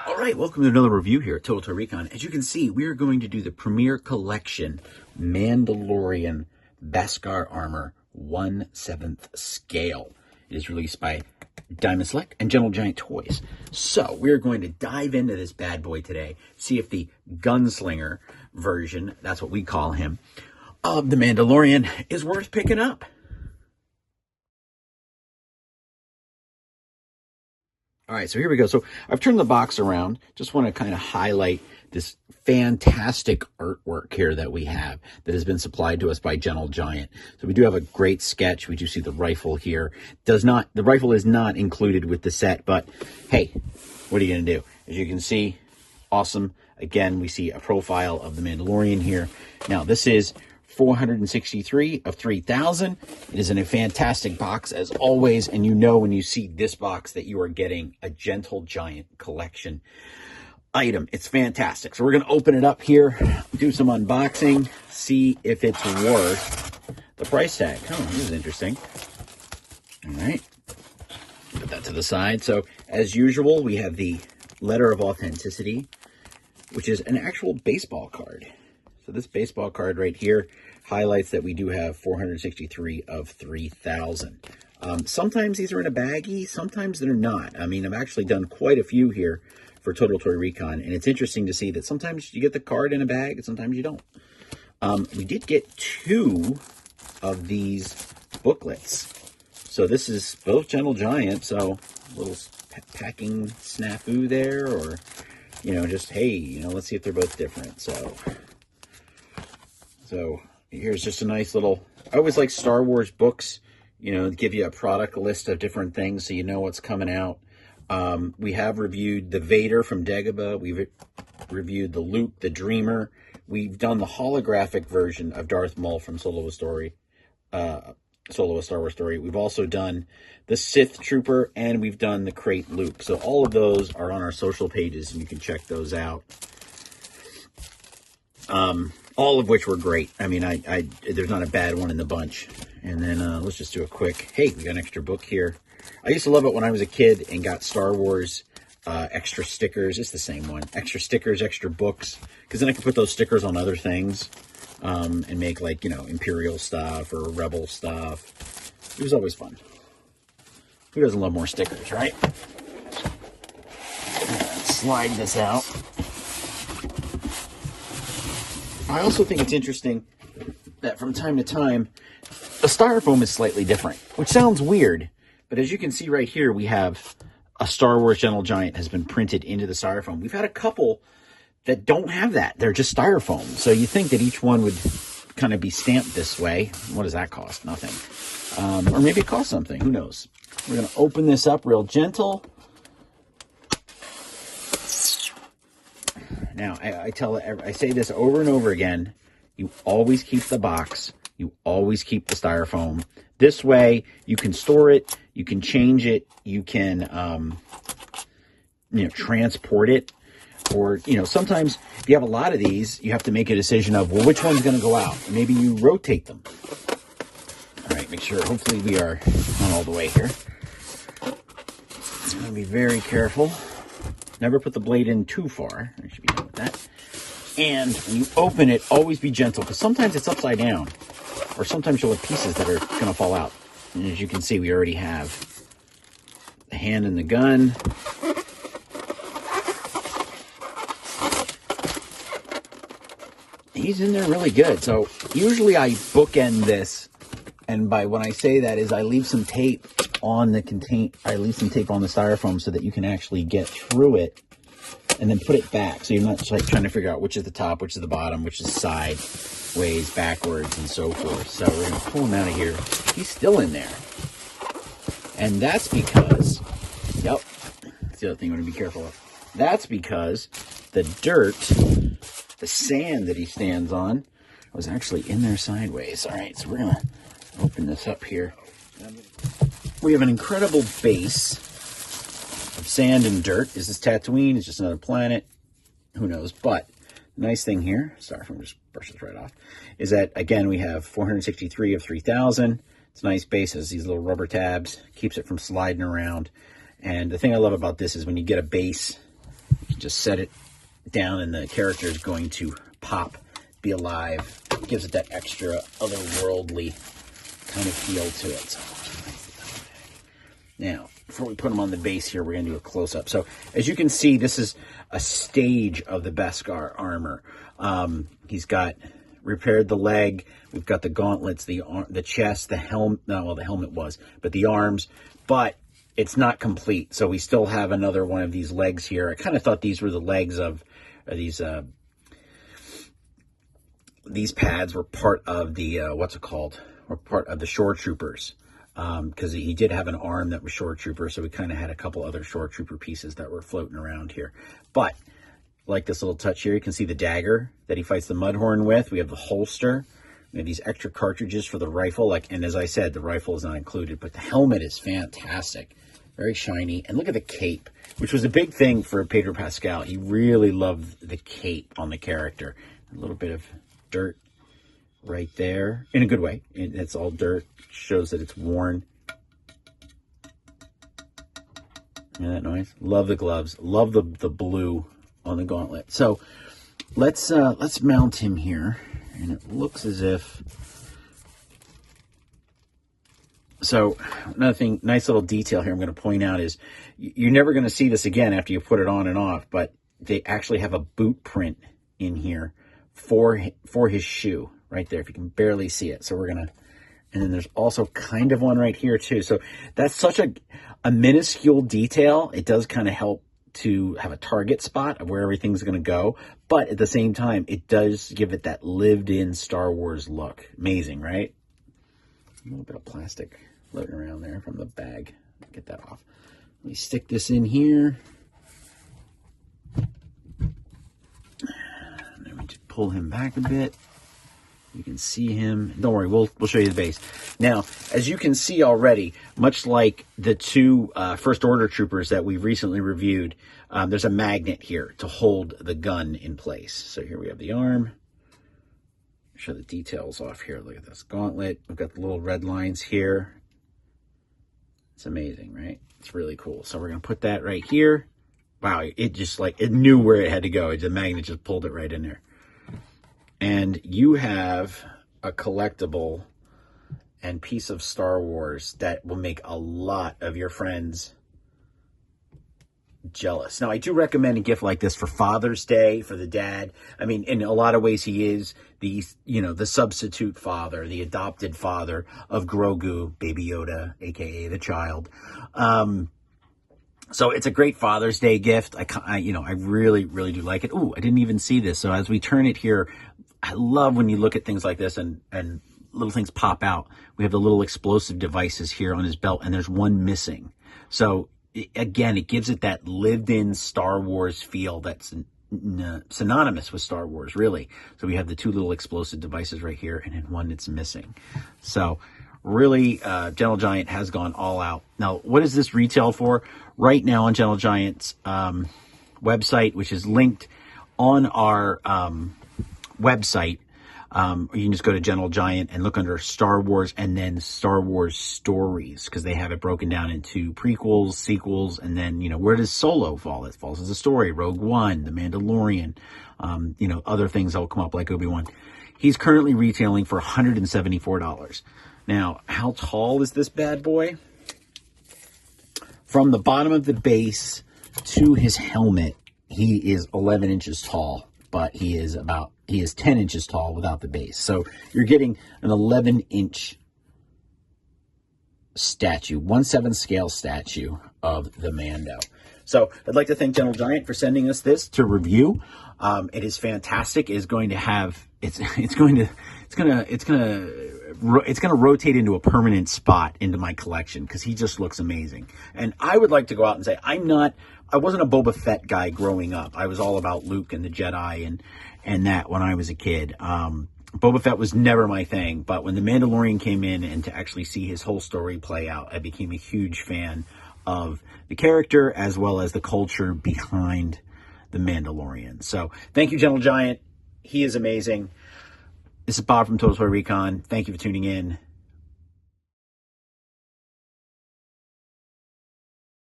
All right, welcome to another review here at Total Toy Recon. As you can see, we are going to do the Premier Collection Mandalorian Beskar Armor 1/7 scale. It is released by Diamond Select and Gentle Giant Toys. So we're going to dive into this bad boy today, see if the gunslinger version, that's what we call him, of the Mandalorian is worth picking up. All right, so here we go. So I've turned the box around. Just want to kind of highlight this fantastic artwork here that we have that has been supplied to us by Gentle Giant. So we do have a great sketch. We do see the rifle here. The rifle is not included with the set, but hey, what are you going to do? As you can see, awesome. Again, we see a profile of the Mandalorian here. Now, this is 463 of 3,000. It is in a fantastic box as always, and you know when you see this box that you are getting a Gentle Giant collection item. It's fantastic. So we're going to open it up here, do some unboxing, see if it's worth the price tag. Oh, this is interesting. All right, put that to the side. So as usual, we have the letter of authenticity, which is an actual baseball card. So this baseball card right here highlights that we do have 463 of 3,000. Sometimes these are in a baggie, sometimes they're not. I mean, I've actually done quite a few here for Total Toy Recon, and it's interesting to see that sometimes you get the card in a bag and sometimes you don't. We did get 2 of these booklets. So this is both Gentle Giant, so a little packing snafu there, or, you know, just, hey, you know, let's see if they're both different. So here's just a nice little, I always like Star Wars books, you know, give you a product list of different things so you know what's coming out. We have reviewed the Vader from Dagobah. We've reviewed the Luke, the Dreamer. We've done the holographic version of Darth Maul from Solo: A Star Wars Story. We've also done the Sith Trooper, and we've done the Crate Luke. So all of those are on our social pages, and you can check those out. All of which were great. I mean, there's not a bad one in the bunch. And then let's just do a quick, hey, we got an extra book here. I used to love it when I was a kid and got Star Wars extra stickers. It's the same one. Extra stickers, extra books. Because then I could put those stickers on other things and make, like, you know, Imperial stuff or Rebel stuff. It was always fun. Who doesn't love more stickers, right? Slide this out. I also think it's interesting that from time to time, the styrofoam is slightly different, which sounds weird, but as you can see right here, we have a Star Wars Gentle Giant has been printed into the styrofoam. We've had a couple that don't have that. They're just styrofoam. So you think that each one would kind of be stamped this way. What does that cost? Nothing. Or maybe it costs something. Who knows? We're going to open this up real gentle. Now, I say this over and over again, you always keep the box, you always keep the styrofoam. This way, you can store it, you can change it, you can, you know, transport it. Or, you know, sometimes if you have a lot of these, you have to make a decision of, well, which one's going to go out? Maybe you rotate them. All right, make sure, hopefully we are not all the way here. I'm going to be very careful. Never put the blade in too far. I should be done with that. And when you open it, always be gentle, because sometimes it's upside down. Or sometimes you'll have pieces that are going to fall out. And as you can see, we already have the hand and the gun. He's in there really good. So usually I bookend this. And by when I say that is I leave some tape on the I leave some tape on the styrofoam so that you can actually get through it and then put it back. So you're not just like trying to figure out which is the top, which is the bottom, which is sideways, backwards, and so forth. So we're going to pull him out of here. He's still in there. And that's because, yep, that's the other thing you want to be careful of. That's because the dirt, the sand that he stands on, was actually in there sideways. All right, so we're going to open this up here. We have an incredible base of sand and dirt. Is this Tatooine? Is just another planet? Who knows? But the nice thing here, sorry if I'm just brush this right off, is that, again, we have 463 of 3,000. It's a nice base. It has these little rubber tabs. Keeps it from sliding around. And the thing I love about this is when you get a base, you just set it down and the character is going to pop, be alive. It gives it that extra otherworldly kind of feel to it. So, now, before we put him on the base here, we're going to do a close-up. So, as you can see, this is a stage of the Beskar armor. He's got repaired the leg. We've got the gauntlets, the chest, the helmet. No, well, the helmet was, but the arms. But it's not complete. So we still have another one of these legs here. I kind of thought these were the legs of these pads were part of the, what's it called? Or part of the shore troopers. Because he did have an arm that was shore trooper. So we kind of had a couple other shore trooper pieces that were floating around here. But like this little touch here, you can see the dagger that he fights the Mudhorn with. We have the holster. We have these extra cartridges for the rifle. And as I said, the rifle is not included, but the helmet is fantastic. Very shiny. And look at the cape, which was a big thing for Pedro Pascal. He really loved the cape on the character. A little bit of dirt right there, in a good way. It's all dirt. Shows that it's worn. Isn't that nice? Love the gloves. Love the blue on the gauntlet. So let's mount him here, and it looks as if. So another thing, nice little detail here I'm going to point out is you're never going to see this again after you put it on and off, but they actually have a boot print in here for his shoe right there, if you can barely see it. So we're going to, and then there's also kind of one right here too. So that's such a minuscule detail. It does kind of help to have a target spot of where everything's going to go. But at the same time, it does give it that lived-in Star Wars look. Amazing, right? A little bit of plastic floating around there from the bag. Get that off. Let me stick this in here. And then we just pull him back a bit. You can see him. Don't worry, we'll show you the base. Now, as you can see already, much like the two First Order troopers that we've recently reviewed, there's a magnet here to hold the gun in place. So here we have the arm. Show the details off here. Look at this gauntlet. We've got the little red lines here. It's amazing, right? It's really cool. So we're going to put that right here. Wow, it just it knew where it had to go. The magnet just pulled it right in there. And you have a collectible and piece of Star Wars that will make a lot of your friends jealous. Now, I do recommend a gift like this for Father's Day, for the dad. I mean, in a lot of ways, he is the substitute father, the adopted father of Grogu, Baby Yoda, aka the child. So it's a great Father's Day gift. I really, really do like it. Ooh, I didn't even see this. So as we turn it here, I love when you look at things like this and little things pop out. We have the little explosive devices here on his belt, and there's one missing. So again, it gives it that lived-in Star Wars feel that's synonymous with Star Wars, really. So we have the two little explosive devices right here, and then one that's missing. So really, Gentle Giant has gone all out. Now, what is this retail for? Right now on Gentle Giant's website, which is linked on our website, or you can just go to Gentle Giant and look under Star Wars and then Star Wars Stories, because they have it broken down into prequels, sequels, and then, where does Solo fall? It falls as a story. Rogue One, The Mandalorian, other things that will come up like Obi-Wan. He's currently retailing for $174. Now, how tall is this bad boy? From the bottom of the base to his helmet, he is 11 inches tall, but he is 10 inches tall without the base. So you're getting an 11-inch statue, 1/7 scale statue of the Mando. So I'd like to thank Gentle Giant for sending us this to review. It is fantastic. It is going to have it's going to rotate into a permanent spot into my collection because he just looks amazing. And I would like to go out and say I wasn't a Boba Fett guy growing up. I was all about Luke and the Jedi and that when I was a kid. Boba Fett was never my thing, but when The Mandalorian came in and to actually see his whole story play out, I became a huge fan of the character as well as the culture behind The Mandalorian. So thank you, Gentle Giant. He is amazing. This is Bob from Total Toy Recon. Thank you for tuning in.